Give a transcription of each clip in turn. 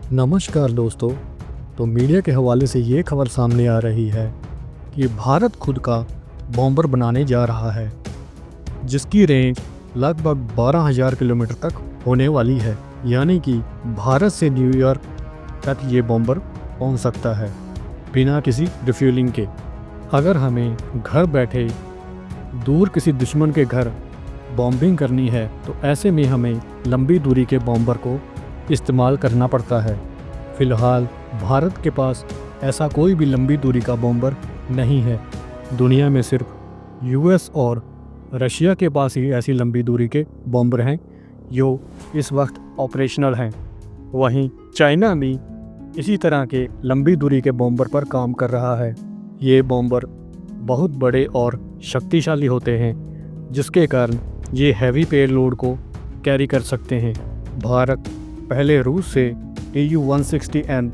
नमस्कार दोस्तों। तो मीडिया के हवाले से ये खबर सामने आ रही है कि भारत खुद का बॉम्बर बनाने जा रहा है, जिसकी रेंज लगभग 12,000 किलोमीटर तक होने वाली है। यानी कि भारत से न्यूयॉर्क तक ये बॉम्बर पहुंच सकता है बिना किसी रिफ्यूलिंग के। अगर हमें घर बैठे दूर किसी दुश्मन के घर बॉम्बिंग करनी है तो ऐसे में हमें लंबी दूरी के बॉम्बर को इस्तेमाल करना पड़ता है। फ़िलहाल भारत के पास ऐसा कोई भी लंबी दूरी का बॉम्बर नहीं है। दुनिया में सिर्फ यूएस और रशिया के पास ही ऐसी लंबी दूरी के बॉम्बर हैं जो इस वक्त ऑपरेशनल हैं। वहीं चाइना भी इसी तरह के लंबी दूरी के बॉम्बर पर काम कर रहा है। ये बॉम्बर बहुत बड़े और शक्तिशाली होते हैं, जिसके कारण ये हैवी पेलोड को कैरी कर सकते हैं। भारत पहले रूस से Tu-160M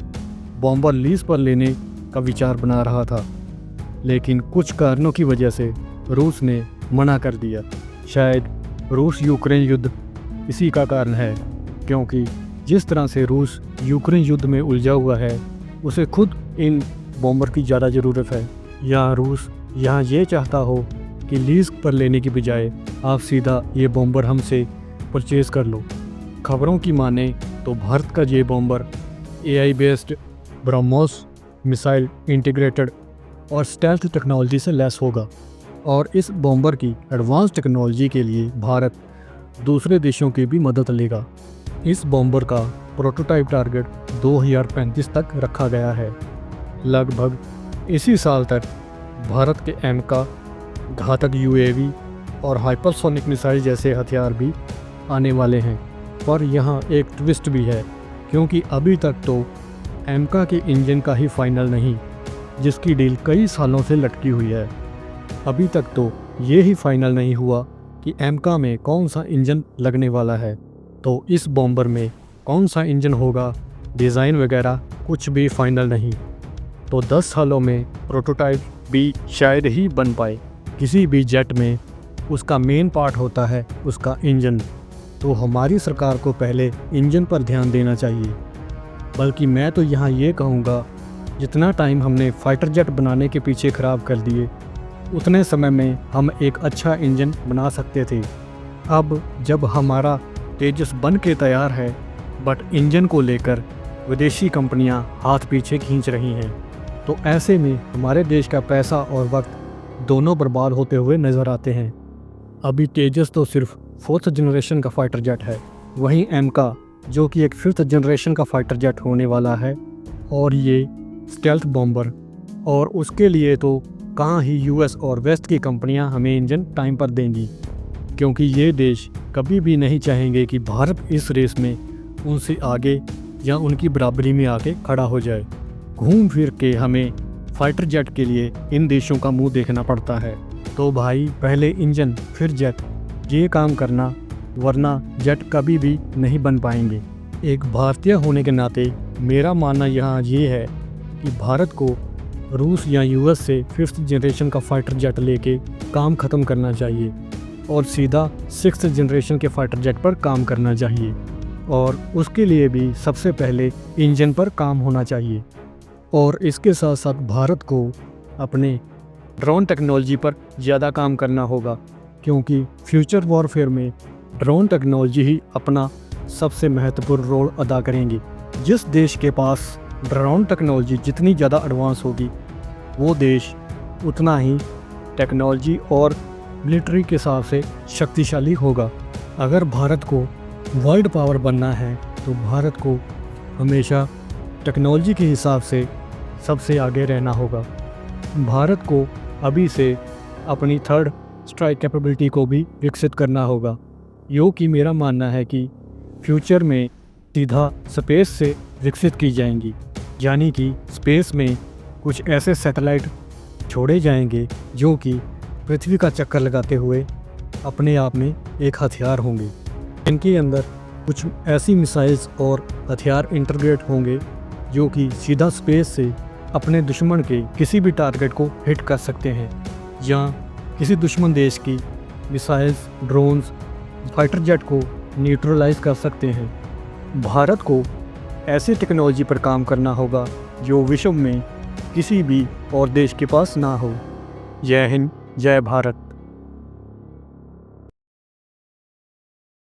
बॉम्बर लीज पर लेने का विचार बना रहा था, लेकिन कुछ कारणों की वजह से रूस ने मना कर दिया। शायद रूस यूक्रेन युद्ध इसी का कारण है, क्योंकि जिस तरह से रूस यूक्रेन युद्ध में उलझा हुआ है उसे खुद इन बॉम्बर की ज़्यादा ज़रूरत है। या रूस यहाँ ये चाहता हो कि लीज पर लेने की बजाय आप सीधा ये बॉम्बर हमसे परचेज़ कर लो। खबरों की माने तो भारत का ये bomber AI based BrahMos missile integrated और स्टेल्थ टेक्नोलॉजी से लैस होगा, और इस बॉम्बर की एडवांस टेक्नोलॉजी के लिए भारत दूसरे देशों की भी मदद लेगा। इस बॉम्बर का प्रोटोटाइप टारगेट 2035 तक रखा गया है। लगभग इसी साल तक भारत के एमका, घातक UAV और हाइपरसोनिक मिसाइल जैसे हथियार भी आने वाले हैं। पर यहाँ एक ट्विस्ट भी है, क्योंकि अभी तक तो एमका के इंजन का ही फाइनल नहीं, जिसकी डील कई सालों से लटकी हुई है। अभी तक तो ये ही फाइनल नहीं हुआ कि एमका में कौन सा इंजन लगने वाला है। तो इस बॉम्बर में कौन सा इंजन होगा, डिज़ाइन वगैरह कुछ भी फाइनल नहीं। तो 10 सालों में प्रोटोटाइप भी शायद ही बन पाए। किसी भी जेट में उसका मेन पार्ट होता है उसका इंजन। तो हमारी सरकार को पहले इंजन पर ध्यान देना चाहिए। बल्कि मैं तो यहाँ ये कहूँगा, जितना टाइम हमने फाइटर जेट बनाने के पीछे ख़राब कर दिए, उतने समय में हम एक अच्छा इंजन बना सकते थे। अब जब हमारा तेजस बन के तैयार है, बट इंजन को लेकर विदेशी कंपनियाँ हाथ पीछे खींच रही हैं, तो ऐसे में हमारे देश का पैसा और वक्त दोनों बर्बाद होते हुए नज़र आते हैं। अभी तेजस तो सिर्फ 4th जनरेशन का फाइटर जेट है, वहीं एमका जो कि एक 5th जनरेशन का फाइटर जेट होने वाला है, और ये स्टेल्थ बॉम्बर। और उसके लिए तो कहाँ ही यूएस और वेस्ट की कंपनियां हमें इंजन टाइम पर देंगी, क्योंकि ये देश कभी भी नहीं चाहेंगे कि भारत इस रेस में उनसे आगे या उनकी बराबरी में आके खड़ा हो जाए। घूम फिर के हमें फाइटर जेट के लिए इन देशों का मुंह देखना पड़ता है। तो भाई पहले इंजन फिर जेट, ये काम करना, वरना जेट कभी भी नहीं बन पाएंगे। एक भारतीय होने के नाते मेरा मानना यहाँ ये है कि भारत को रूस या यूएस से 5th जनरेशन का फाइटर जेट लेके काम ख़त्म करना चाहिए और सीधा 6th जनरेशन के फाइटर जेट पर काम करना चाहिए। और उसके लिए भी सबसे पहले इंजन पर काम होना चाहिए। और इसके साथ साथ भारत को अपने ड्रोन टेक्नोलॉजी पर ज़्यादा काम करना होगा, क्योंकि फ्यूचर वॉरफेयर में ड्रोन टेक्नोलॉजी ही अपना सबसे महत्वपूर्ण रोल अदा करेंगी। जिस देश के पास ड्रोन टेक्नोलॉजी जितनी ज़्यादा एडवांस होगी, वो देश उतना ही टेक्नोलॉजी और मिलिट्री के हिसाब से शक्तिशाली होगा। अगर भारत को वर्ल्ड पावर बनना है तो भारत को हमेशा टेक्नोलॉजी के हिसाब से सबसे आगे रहना होगा। भारत को अभी से अपनी 3rd स्ट्राइक कैपेबिलिटी को भी विकसित करना होगा, यो कि मेरा मानना है कि फ्यूचर में सीधा स्पेस से विकसित की जाएंगी। यानी कि स्पेस में कुछ ऐसे सैटेलाइट छोड़े जाएंगे जो कि पृथ्वी का चक्कर लगाते हुए अपने आप में एक हथियार होंगे। इनके अंदर कुछ ऐसी मिसाइल्स और हथियार इंटीग्रेट होंगे जो कि सीधा स्पेस से अपने दुश्मन के किसी भी टारगेट को हिट कर सकते हैं, या किसी दुश्मन देश की मिसाइल्स, ड्रोन्स, फाइटर जेट को न्यूट्रलाइज कर सकते हैं। भारत को ऐसी टेक्नोलॉजी पर काम करना होगा जो विश्व में किसी भी और देश के पास ना हो। जय हिंद, जय भारत।